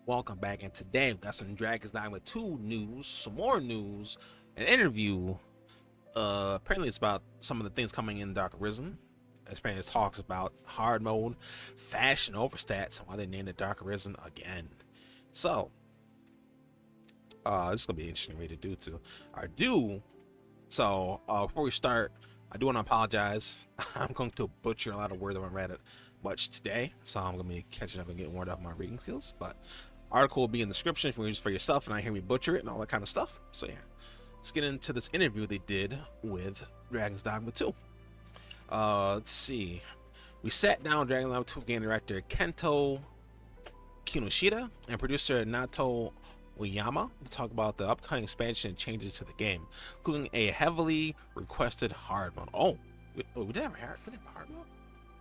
Welcome back, and today we got some Dragon's Dogma 2 news, some more news, an interview. Apparently it's about some of the things coming in Dark Arisen. Apparently it talks about hard mode, fashion overstats, and why they named it Dark Arisen again. So, this is gonna be an interesting way to do too. I do. So, before we start, I do want to apologize. I'm going to butcher a lot of words that I read it much today, so I'm gonna be catching up and getting warmed up on my reading skills. But article will be in the description if you read it for yourself and I hear me butcher it and all that kind of stuff. So yeah, let's get into this interview they did with Dragon's Dogma 2. Let's see. We sat down with Dragon's Dogma 2 game director Kento Kinoshita and producer Nato Oyama to talk about the upcoming expansion and changes to the game, including a heavily requested hard mode. Oh, we did have a hard mode?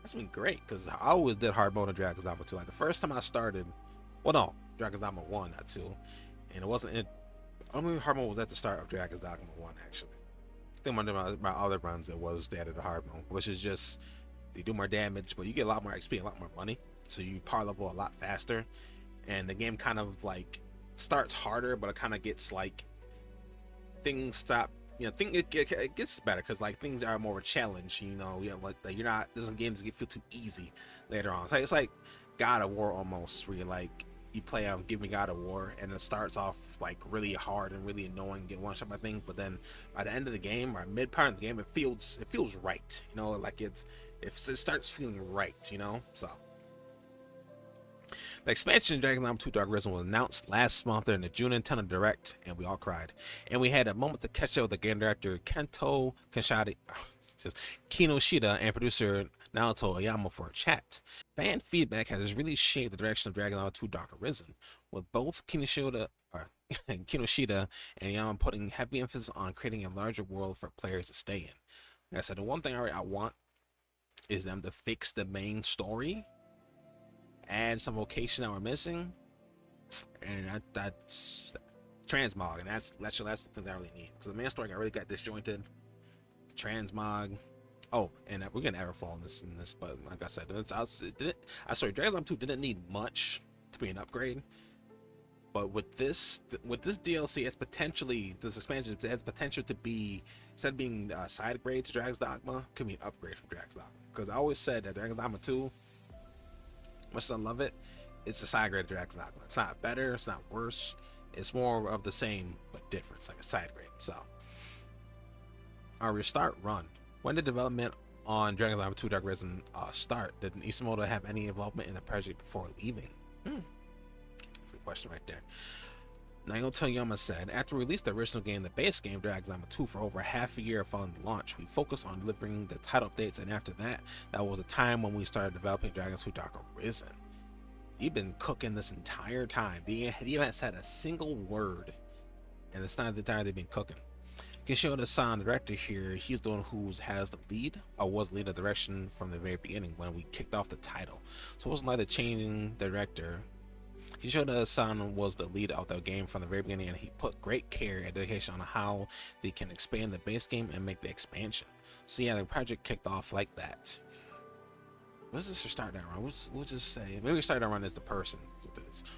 That's been great, because I always did hard mode in Dragon's Dogma 2. Like the first time I started, well no, Dragon's Dogma 1, not 2. And it wasn't in, only hard mode was at the start of Dragon's Dogma 1 actually. I think one of my other runs it was they added a hard mode, which is just they do more damage, but you get a lot more XP, a lot more money. So you power level a lot faster. And the game kind of like starts harder, but it kind of gets like things stop. You know, it gets better because like things are more of a challenge. You know, like you're not. This game doesn't feel too easy later on. It's like God of War almost, where you play Give Me God of War, and it starts off like really hard and really annoying, get one shot by things, but then by the end of the game or mid part of the game, it feels right. You know, like it starts feeling right. You know, so. The expansion of Dragon's Dogma 2 Dark Arisen was announced last month during the June Nintendo Direct, and we all cried. And we had a moment to catch up with the game director Kinoshita and producer Naoto Oyama for a chat. Fan feedback has really shaped the direction of Dragon's Dogma 2 Dark Arisen, with both Kinoshita and Oyama putting heavy emphasis on creating a larger world for players to stay in. Like I said, the one thing I want is them to fix the main story, add some location that we're missing, and that's transmog, and that's the thing I really need, because the main story really got disjointed. Transmog. Oh, and we're gonna Everfall in this, but like I said, Dragon's Dogma 2 didn't need much to be an upgrade, but with this DLC, it's potentially this expansion has potential to be, instead of being a side grade to Dragon's Dogma, could be an upgrade from Dragon's Dogma. Because I always said that Dragon's Dogma 2, much as I love it, it's a side grade to Dragon's Dogma. It's not better, it's not worse. It's more of the same but different. It's like a side grade. So, our restart run. When did development on Dragon's Dogma 2 Dark Arisen start? Did Isamoto have any involvement in the project before leaving? That's a good question right there. Naoto Oyama said, after we released the original game, the base game Dragon's Dogma 2, for over half a year following the launch, we focused on delivering the title updates, and after that was a time when we started developing Dragon's 2 Dark Arisen. You've been cooking this entire time. He hasn't said a single word, and it's not the entire they've been cooking. Kishida-san, the director here, he's the one who has the lead, or was lead of direction from the very beginning when we kicked off the title. So it wasn't like the changing director. Kishida-san was the lead of the game from the very beginning, and he put great care and dedication on how they can expand the base game and make the expansion. So yeah, the project kicked off like that. Let's just start that run. We'll just say, maybe we start that run as the person.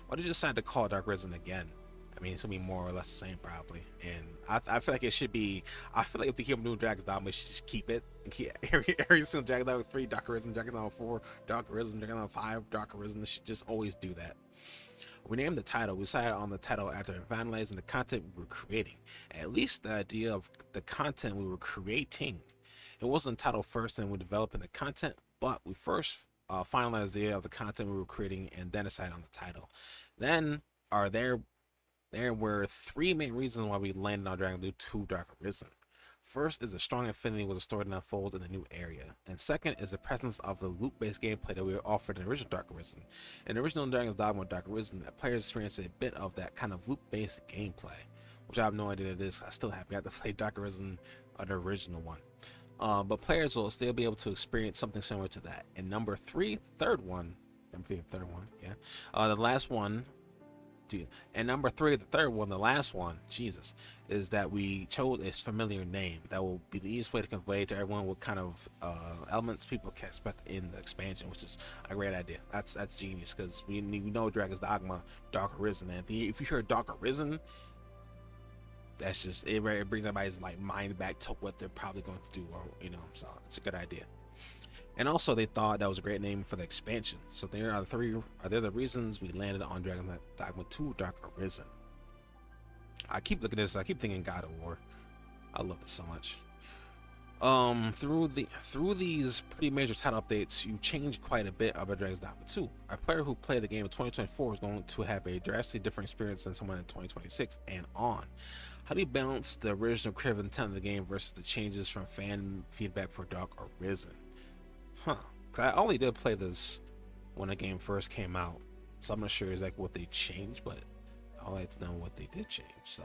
Why did you decide to call Dark Arisen again? I mean, it's gonna be more or less the same probably, and I feel like it should be. I feel like if they keep doing Dragon's Dogma, we should just keep it and keep every single Dragon's Dogma 3, Dark Arisen, Dragon's Dogma 4, Dark Arisen, Dragon's Dogma 5, Dark Arisen. They should just always do that. We named the title. We decided on the title after finalizing the content we were creating. At least the idea of the content we were creating. It wasn't titled first, and we're developing the content, but we first finalized the idea of the content we were creating, and then decided on the title. Then there were three main reasons why we landed on Dragon 2 Dark Arisen. First is a strong affinity with the story that unfolds in the new area, and second is the presence of the loop-based gameplay that we were offered in the original Dark Arisen. In the original Dragon's Dogma Dark Arisen, the players experienced a bit of that kind of loop-based gameplay, which I have no idea what it is. I still haven't got to play Dark Arisen, the original one. But players will still be able to experience something similar to that. And number three, third one, yeah. The last one, And number three, the third one, the last one, Jesus, is that we chose a familiar name that will be the easiest way to convey to everyone what kind of elements people can expect in the expansion, which is a great idea. That's genius, because we know Dragon's Dogma, Dark Arisen, and if you hear Dark Arisen, that's just it brings everybody's like mind back to what they're probably going to do, or so it's a good idea. And also, they thought that was a great name for the expansion. So there are the reasons we landed on Dragon's Dogma 2 Dark Arisen. I keep looking at this, I keep thinking God of War. I love this so much. Through these pretty major title updates, you change quite a bit about Dragon's Dogma 2. A player who played the game in 2024 is going to have a drastically different experience than someone in 2026 and on. How do you balance the original creative intent of the game versus the changes from fan feedback for Dark Arisen? Huh. I only did play this when the game first came out, so I'm not sure exactly what they changed, but I'd like to know what they did change. So,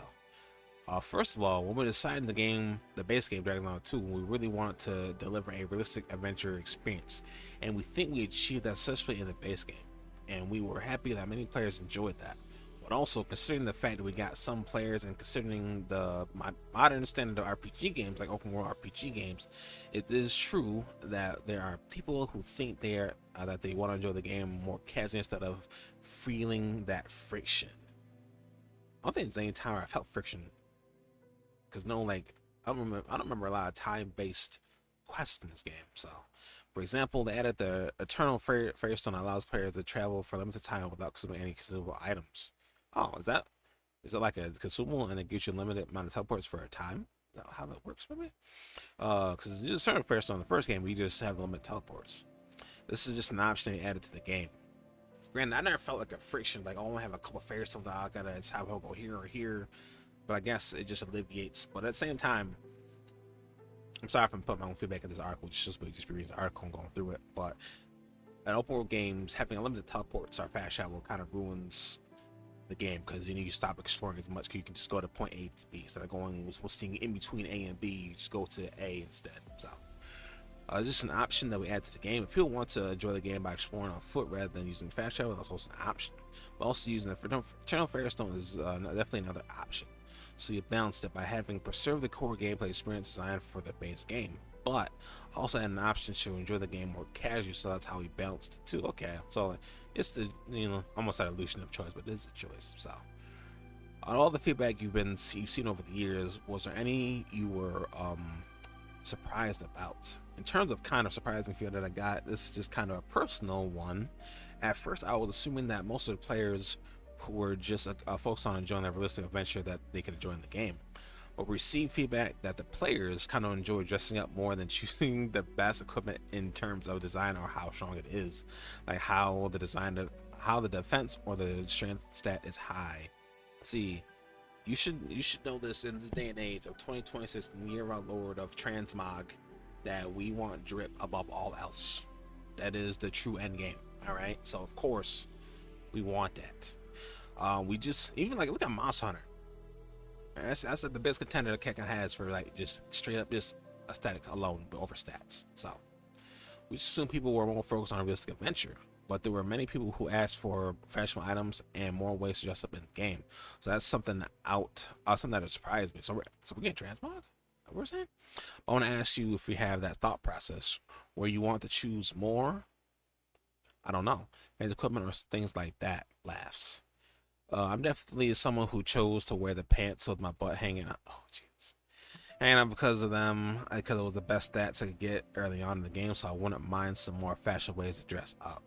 first of all, when we designed the base game, Dragon's Dogma 2, we really wanted to deliver a realistic adventure experience, and we think we achieved that successfully in the base game, and we were happy that many players enjoyed that. But also, considering the fact that we got some players, and considering the modern standard of RPG games, like open world RPG games, it is true that there are people who think that they want to enjoy the game more casually instead of feeling that friction. I don't think there's any time where I felt friction, because I don't remember a lot of time-based quests in this game. So, for example, they added the Eternal Firestone that allows players to travel for a limited time without consuming any consumable items. Oh, is it like a consumable and it gives you a limited amount of teleports for a time? Is that how that works for me? Because there's a certain person in the first game, we just have limited teleports. This is just an option they added to the game. Granted, I never felt like a friction, like, oh, I have a couple fairs, something I gotta decide if I'll go here or here. But I guess it just alleviates. But at the same time, I'm sorry if I'm putting my own feedback in this article, just reading the article and going through it. But in open world games, having unlimited teleports or fast travel kind of ruins the game, because you stop exploring as much, because you can just go to point A to B instead of going seeing in between A and B. You just go to A instead. So just an option that we add to the game. If people want to enjoy the game by exploring on foot rather than using fast travel, that's also an option. But also using the Eternal Firestone is definitely another option. So you balanced it by having preserved the core gameplay experience designed for the base game, but also had an option to enjoy the game more casually. So that's how we balanced it too. Okay, so it's the almost an illusion of choice, but it is a choice. So on all the feedback you've seen over the years, was there any you were surprised about? In terms of kind of surprising feedback that I got, this is just kind of a personal one. At first, I was assuming that most of the players who were just focused on enjoying that realistic adventure that they could enjoy in the game. But we received feedback that the players kind of enjoy dressing up more than choosing the best equipment in terms of design or how strong it is, like how the defense or the strength stat is high. See, you should know this in this day and age of 2026, the year of our Lord of transmog, that we want drip above all else. That is the true end game. All right, so of course we want that. We just look at Monster Hunter. That's the best contender that Kekken has for like just straight up just aesthetic alone, but over stats. So we just assume people were more focused on realistic adventure, but there were many people who asked for professional items and more ways to dress up in the game. So that's something that surprised me. So we're getting transmog. We're saying. I want to ask you if you have that thought process where you want to choose more. I don't know, fancy equipment or things like that. Laughs. I'm definitely someone who chose to wear the pants with my butt hanging out. Oh, jeez. Hanging out because of them, because it was the best stats I could get early on in the game, so I wouldn't mind some more fashion ways to dress up.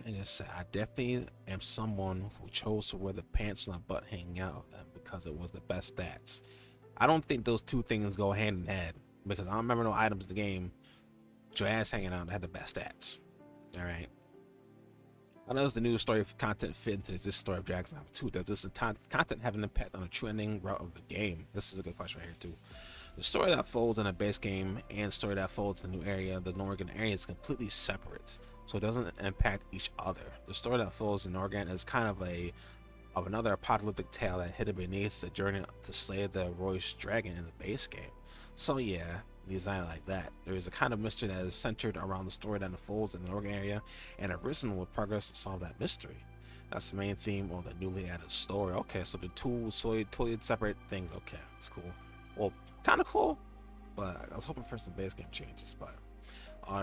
And just say, I definitely am someone who chose to wear the pants with my butt hanging out of them because it was the best stats. I don't think those two things go hand in hand, because I don't remember no items in the game with your ass hanging out that had the best stats. All right. I know the new story of content fit into this story of Dragon's Dogma 2. Does this content have an impact on the true ending route of the game? This is a good question right here too. The story that folds in a base game and story that folds in a new area, the Norgan area, is completely separate, so it doesn't impact each other. The story that folds in Norgan is kind of another apocalyptic tale that hidden beneath the journey to slay the Royce dragon in the base game. So yeah, design like that. There is a kind of mystery that is centered around the story that unfolds in the Norgan area, and arisen with progress to solve that mystery. That's the main theme of the newly added story. Okay, so the two totally separate things. Okay, it's cool. Well, kind of cool, but I was hoping for some base game changes. But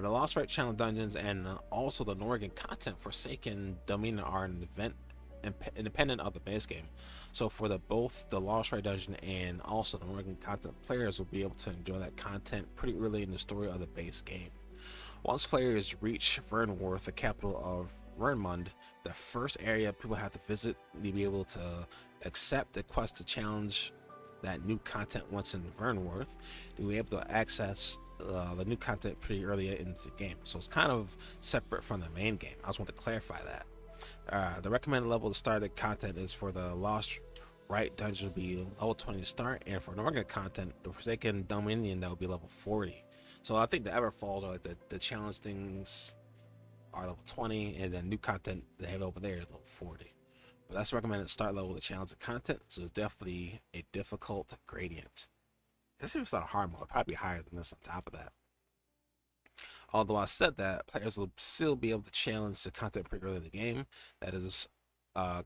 the Lost Right Channel dungeons and also the Norgan content Forsaken Dominion are an event independent of the base game. So for the both the Lost Right dungeon and also the Norgan content, players will be able to enjoy that content pretty early in the story of the base game. Once players reach Vernworth, the capital of Vernmund, the first area people have to visit, they'll be able to accept the quest to challenge that new content once in Vernworth. You'll be able to access the new content pretty early into the game. So it's kind of separate from the main game. I just want to clarify that. The recommended level to start the content is for the Lost Right dungeon will be level 20 to start, and for Norgan content, the Forsaken Dominion, that will be level 40. So I think the Everfalls are like the challenge things are level 20, and then new content they have over there is level 40. But that's the recommended start level to challenge the content, so it's definitely a difficult gradient. This is not a hard mode, probably higher than this on top of that. Although I said that, players will still be able to challenge the content pretty early in the game. That is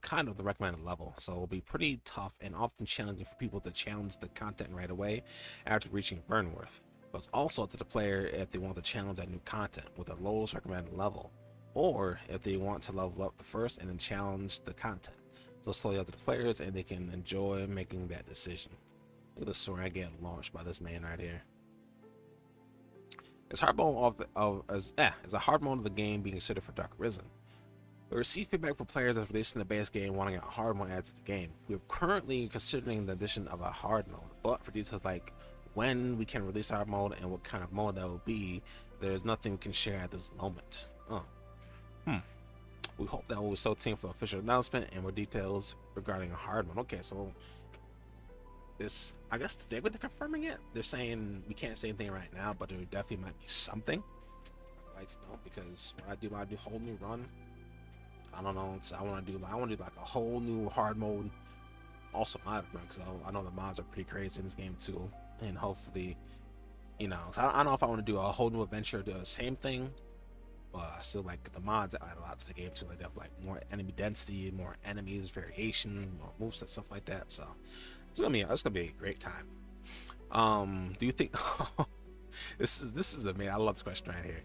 kind of the recommended level, so it'll be pretty tough and often challenging for people to challenge the content right away after reaching Vernworth. But it's also up to the player if they want to challenge that new content with the lowest recommended level, or if they want to level up the first and then challenge the content. So it's slowly up to the players, and they can enjoy making that decision. Look at the story I get launched by this man right here. It's hard mode as a hard mode of the game being considered for Dark Arisen. We received feedback from players that releasing the base game wanting a hard mode added to the game. We are currently considering the addition of a hard mode, but for details like when we can release hard mode and what kind of mode that will be, there's nothing we can share at this moment. We hope that we'll stay tuned for official announcement and more details regarding a hard mode. Okay, so this, I guess today they're confirming it. They're saying we can't say anything right now, but there definitely might be something. I'd like to know, because when I do my whole new run, I don't know. So I want to do like a whole new hard mode, also mod run, because I know the mods are pretty crazy in this game too. And hopefully, so I don't know if I want to do a whole new adventure, do the same thing, but I still like the mods add a lot to the game too. Like they have like more enemy density, more enemies, variation, more moves, stuff like that. So it's gonna be a great time. Do you think this is the man? I love this question right here.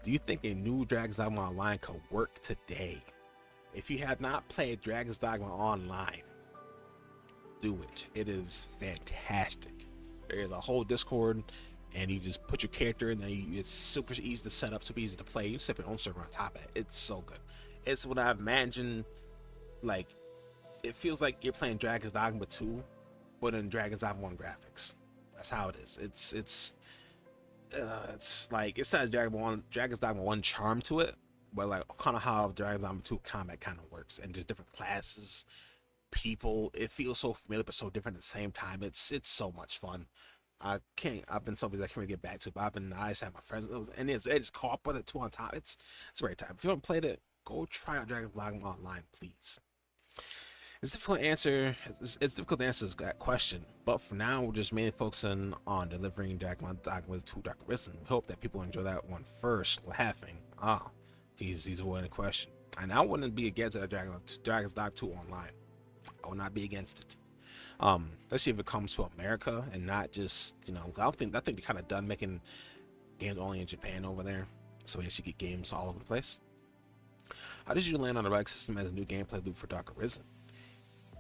Do you think a new Dragon's Dogma Online could work today? If you have not played Dragon's Dogma Online, do it. It is fantastic. There is a whole Discord, and you just put your character in there. It's super easy to set up, super easy to play. You set your own server on top of it. It's so good. It's what I imagine. Like, it feels like you're playing Dragon's Dogma 2, but in Dragon's Dogma 1 graphics. That's how it is. It's like it says Dragon's Dogma 1 charm to it, but like kind of how Dragon's Dogma 2 combat kind of works, and there's different classes, people. It feels so familiar but so different at the same time. It's so much fun. I've been so busy I can't really get back to it, but I just have my friends, and it's co-op with it 2 on top. It's a great time. If you haven't played it, go try out Dragon's Dogma Online, please. It's difficult to answer that question, but for now we're just mainly focusing on delivering Dogma 2 Dark Arisen. We hope that people enjoy that one first, laughing. He's avoiding the question. And I wouldn't be against Dragon's Dogma 2 Online. I would not be against it. Let's see if it comes to America and not just, I think they're kind of done making games only in Japan over there, so we should get games all over the place. How did you land on the right system as a new gameplay loop for Dark Arisen?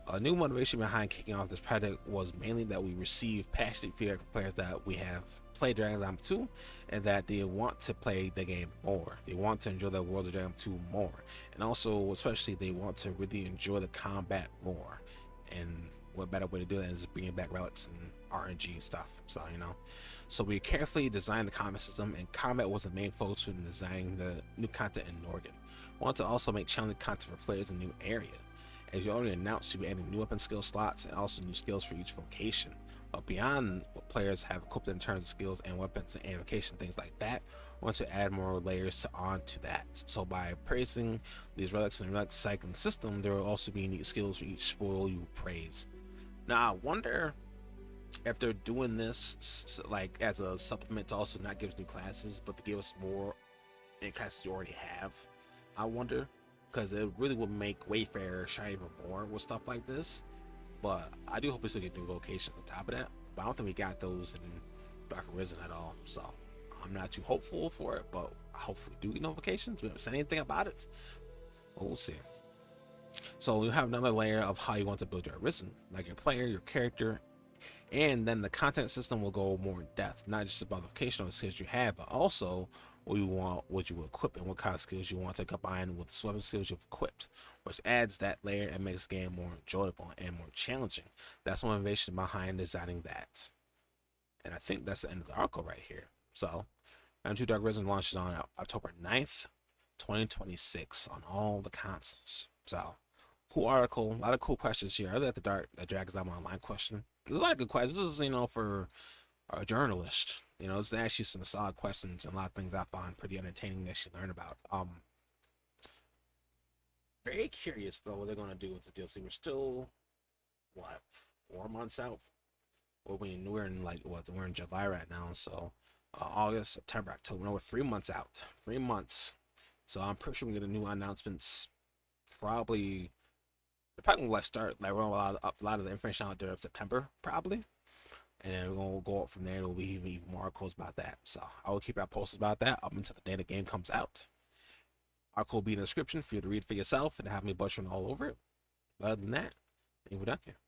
A new motivation behind kicking off this project was mainly that we received passionate feedback from players that we have played Dragon's Dogma 2 and that they want to play the game more. They want to enjoy the world of Dragon 2 more, and also especially they want to really enjoy the combat more. And what better way to do that is bringing back relics and RNG stuff. So we carefully designed the combat system, and combat was the main focus in designing the new content in Norgan. We want to also make challenging content for players in a new area. As you already announced, you'll be adding new weapon skill slots and also new skills for each vocation. But beyond what players have equipped in terms of skills and weapons and vocation, things like that, we want to add more layers onto that. So by praising these relics and relic cycling system, there will also be unique skills for each spoil you praise. Now I wonder if they're doing this like as a supplement to also not give us new classes, but to give us more in classes you already have. I wonder. because it really would make Wayfarer shine even more with stuff like this. But I do hope we still get new locations on top of that. But I don't think we got those in Dark Arisen at all. So I'm not too hopeful for it, but hopefully we do get notifications. We haven't said anything about it, but we'll see. So you have another layer of how you want to build your Arisen, like your player, your character, and then the content system will go more in depth, not just about the vocational skills you have, but also what you want, what you will equip, and what kind of skills you want to combine with weapon skills you've equipped, which adds that layer and makes the game more enjoyable and more challenging. That's the motivation behind designing that. And I think that's the end of the article right here. So, M2 Dark Arisen launches on October 9th, 2026 on all the consoles. So, cool article, a lot of cool questions here. I like the Dragon's Dogma Online question. There's a lot of good questions. This is, for a journalist. It's actually some solid questions and a lot of things I find pretty entertaining to actually learn about. Very curious though what they're gonna do with the DLC. We're still 4 months out. Well, we're in we're in July right now, so August, September, October. No, we're 3 months out. 3 months. So I'm pretty sure we get a new announcements. Probably they're probably gonna start rolling a lot of the information out there in September, probably. And then we're gonna go up from there. There'll be even more articles about that. So I will keep you posted about that up until the day the game comes out. Article will be in the description for you to read for yourself and have me butchering all over it. But other than that, I think we're done here.